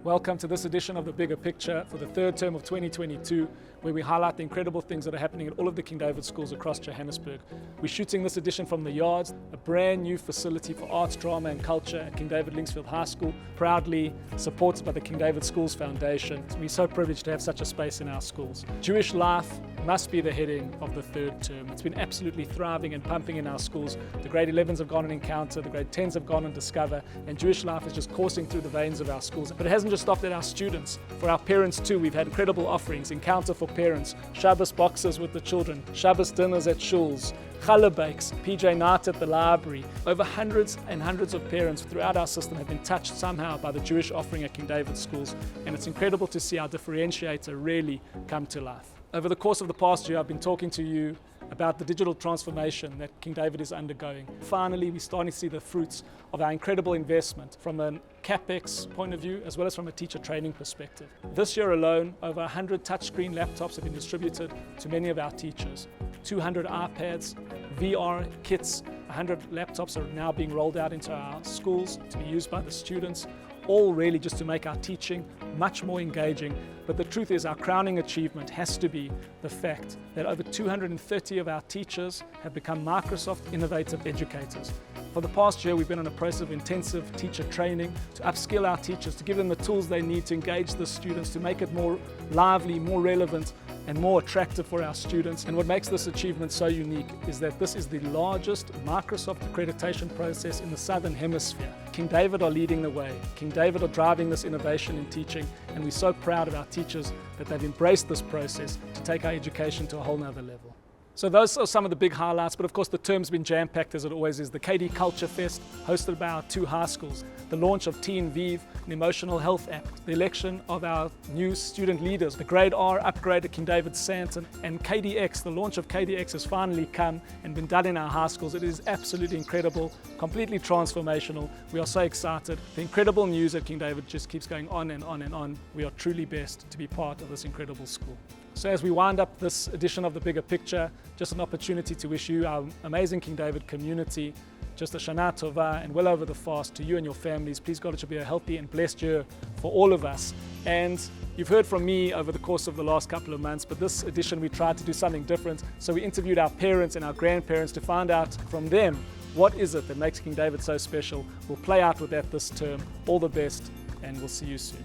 Welcome to this edition of The Bigger Picture for the third term of 2022, where we highlight the incredible things that are happening at all of the King David schools across Johannesburg. We're shooting this edition from the Yards, a brand new facility for arts, drama and culture at King David Linksfield High School, proudly supported by the King David Schools Foundation. We're so privileged to have such a space in our schools. Jewish life must be the heading of the third term. It's been absolutely thriving and pumping in our schools. The grade 11s have gone on Encounter, the grade 10s have gone on Discover, and Jewish life is just coursing through the veins of our schools. But it hasn't just stopped at our students. For our parents too, we've had incredible offerings: Encounter for parents, Shabbos boxes with the children, Shabbos dinners at shuls, challah bakes, PJ night at the library. Over hundreds and hundreds of parents throughout our system have been touched somehow by the Jewish offering at King David schools, and it's incredible to see our differentiator really come to life. Over the course of the past year, I've been talking to you about the digital transformation that King David is undergoing. Finally, we're starting to see the fruits of our incredible investment from a CapEx point of view, as well as from a teacher training perspective. This year alone, over 100 touchscreen laptops have been distributed to many of our teachers. 200 iPads, VR kits, 100 laptops are now being rolled out into our schools to be used by the students, all really just to make our teaching much more engaging. But the truth is, our crowning achievement has to be the fact that over 230 of our teachers have become Microsoft Innovative Educators. For the past year, we've been on a process of intensive teacher training to upskill our teachers, to give them the tools they need to engage the students, to make it more lively, more relevant, and more attractive for our students. And what makes this achievement so unique is that this is the largest Microsoft accreditation process in the Southern Hemisphere. King David are leading the way. King David are driving this innovation in teaching, and we're so proud of our teachers that they've embraced this process to take our education to a whole nother level. So those are some of the big highlights, but of course the term's been jam-packed as it always is. The KD Culture Fest, hosted by our two high schools, the launch of Teen Vive, an emotional health app, the election of our new student leaders, the Grade R upgrade at King David Sandton, and KDX. The launch of KDX has finally come and been done in our high schools. It is absolutely incredible, completely transformational. We are so excited. The incredible news at King David just keeps going on and on and on. We are truly blessed to be part of this incredible school. So as we wind up this edition of The Bigger Picture, just an opportunity to wish you, our amazing King David community, just a Shana Tova and well over the fast to you and your families. Please God, it should be a healthy and blessed year for all of us. And you've heard from me over the course of the last couple of months, but this edition we tried to do something different. So we interviewed our parents and our grandparents to find out from them what is it that makes King David so special. We'll play out with that this term. All the best, and we'll see you soon.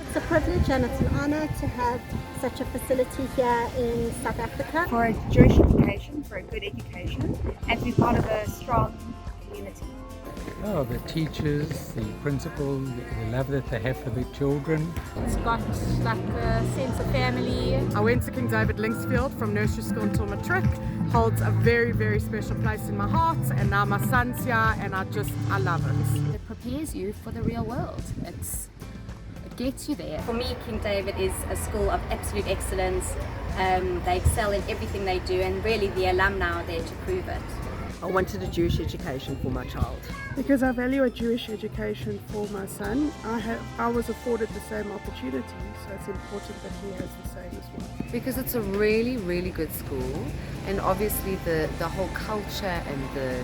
It's a privilege and it's an honor to have such a facility here in South Africa. For a Jewish education, for a good education, and to be part of a strong community. Oh, the teachers, the principal, the love that they have for the children. It's got like a sense of family. I went to King David Linksfield from nursery school until matric. Holds a very, very special place in my heart, and now my son's here and I love it. It prepares you for the real world. It gets you there. For me, King David is a school of absolute excellence. They excel in everything they do, and really the alumni are there to prove it. I wanted a Jewish education for my child. Because I value a Jewish education for my son. I was afforded the same opportunity, so it's important that he has the same as well. Because it's a really, really good school, and obviously the whole culture and the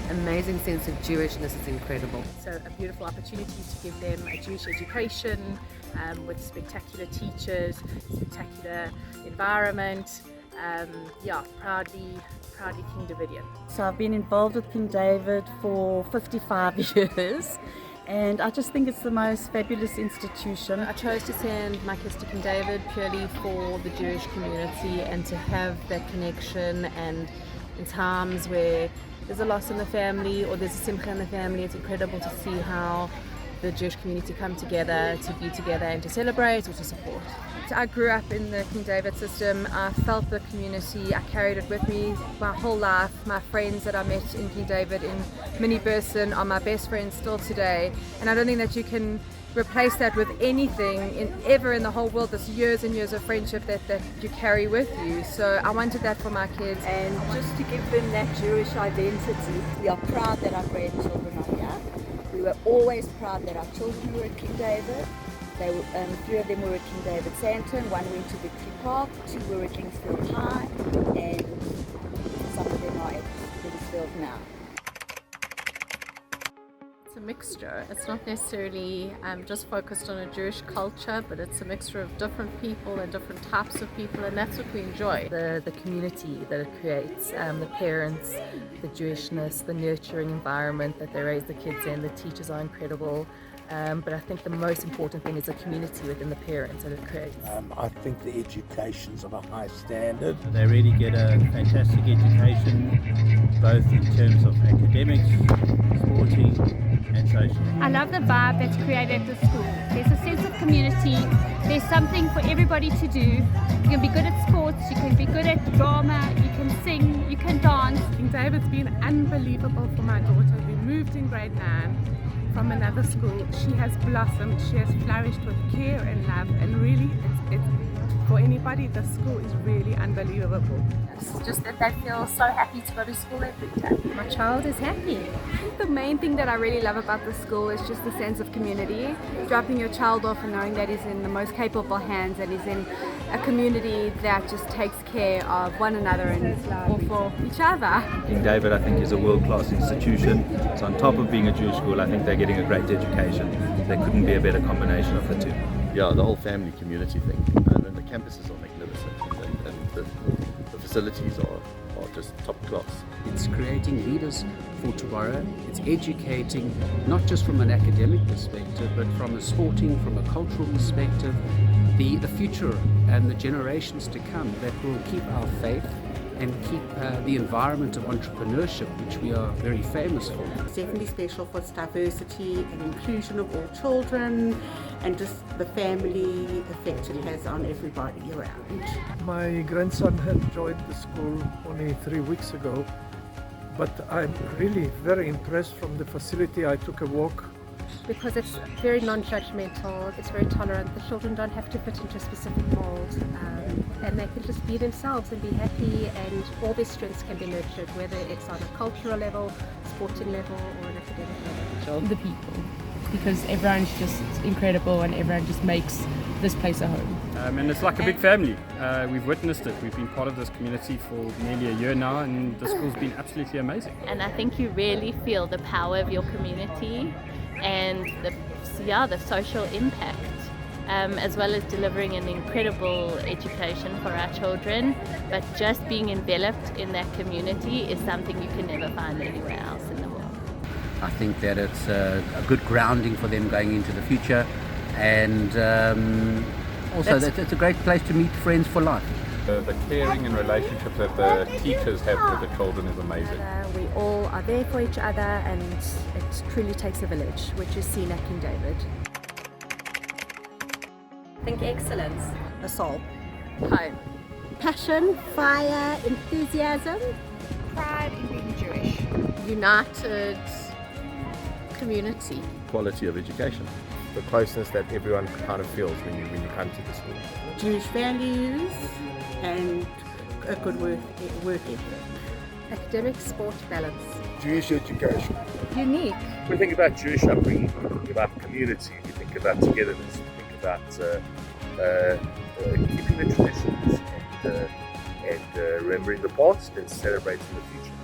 amazing sense of Jewishness is incredible. So a beautiful opportunity to give them a Jewish education with spectacular teachers, spectacular environment. Proudly King Davidian. So I've been involved with King David for 55 years, and I just think it's the most fabulous institution. I chose to send my kids to King David purely for the Jewish community and to have that connection, and in times where there's a loss in the family or there's a simcha in the family, it's incredible to see how the Jewish community come together to be together and to celebrate or to support. I grew up in the King David system. I felt the community. I carried it with me my whole life. My friends that I met in King David in Mini Burson are my best friends still today. And I don't think that you can replace that with anything ever in the whole world. There's years and years of friendship that you carry with you. So I wanted that for my kids. And just to give them that Jewish identity. We are proud that our grandchildren are here. We were always proud that our children were at King David. Three of them were at King David Sandton, one went to Victory Park, two were at Linksfield High, and some of them are at Linksfield now. It's a mix mixture. It's not necessarily just focused on a Jewish culture, but it's a mixture of different people and different types of people, and that's what we enjoy. The community that it creates, the parents, the Jewishness, the nurturing environment that they raise the kids in, the teachers are incredible. But I think the most important thing is the community within the parents that it creates. I think the education's of a high standard. They really get a fantastic education, both in terms of academics, sporting and social. I love the vibe that's created at the school. There's a sense of community. There's something for everybody to do. You can be good at sports, you can be good at drama, you can sing, you can dance. King David's been unbelievable for my daughter. We moved in grade 9 from another school. She has blossomed, she has flourished with care and love, and really it's for anybody, the school is really unbelievable. It's just that they feel so happy to go to school every day. My child is happy. The main thing that I really love about the school is just the sense of community. Dropping your child off and knowing that he's in the most capable hands and he's in a community that just takes care of one another and all for each other. King David, I think, is a world-class institution. So on top of being a Jewish school, I think they're getting a great education. There couldn't be a better combination of the two. Yeah, the whole family community thing. And the campuses are magnificent, and the facilities are just top class. It's creating leaders for tomorrow. It's educating, not just from an academic perspective, but from a sporting, from a cultural perspective, the future and the generations to come that will keep our faith and keep the environment of entrepreneurship, which we are very famous for. It's definitely special for its diversity and inclusion of all children, and just the family effect it has on everybody around. My grandson had joined the school only 3 weeks ago, but I'm really very impressed from the facility. I took a walk. Because it's very non-judgmental, it's very tolerant. The children don't have to fit into a specific mold, and they can just be themselves and be happy, and all their strengths can be nurtured, whether it's on a cultural level, sporting level, or an academic level. The people, because everyone's just incredible and everyone just makes this place a home. And it's like a big family. We've witnessed it. We've been part of this community for nearly a year now, and the school's been absolutely amazing. And I think you really feel the power of your community and the social impact, as well as delivering an incredible education for our children. But just being enveloped in that community is something you can never find anywhere else in the world. I think that it's a good grounding for them going into the future, and also that it's a great place to meet friends for life. The caring and relationship that the teachers have with the children is amazing. We all are there for each other, and it truly takes a village, which is seen at King David. Think excellence. A soul. Home. Passion, fire, enthusiasm. Pride in being Jewish. United community. Quality of education. The closeness that everyone kind of feels when you come to the school. Jewish values and a good work ethic. Academic sport balance. Jewish education. Unique. We think about Jewish upbringing, we think about community, we think about togetherness, we think about keeping the traditions and remembering the past and celebrating the future.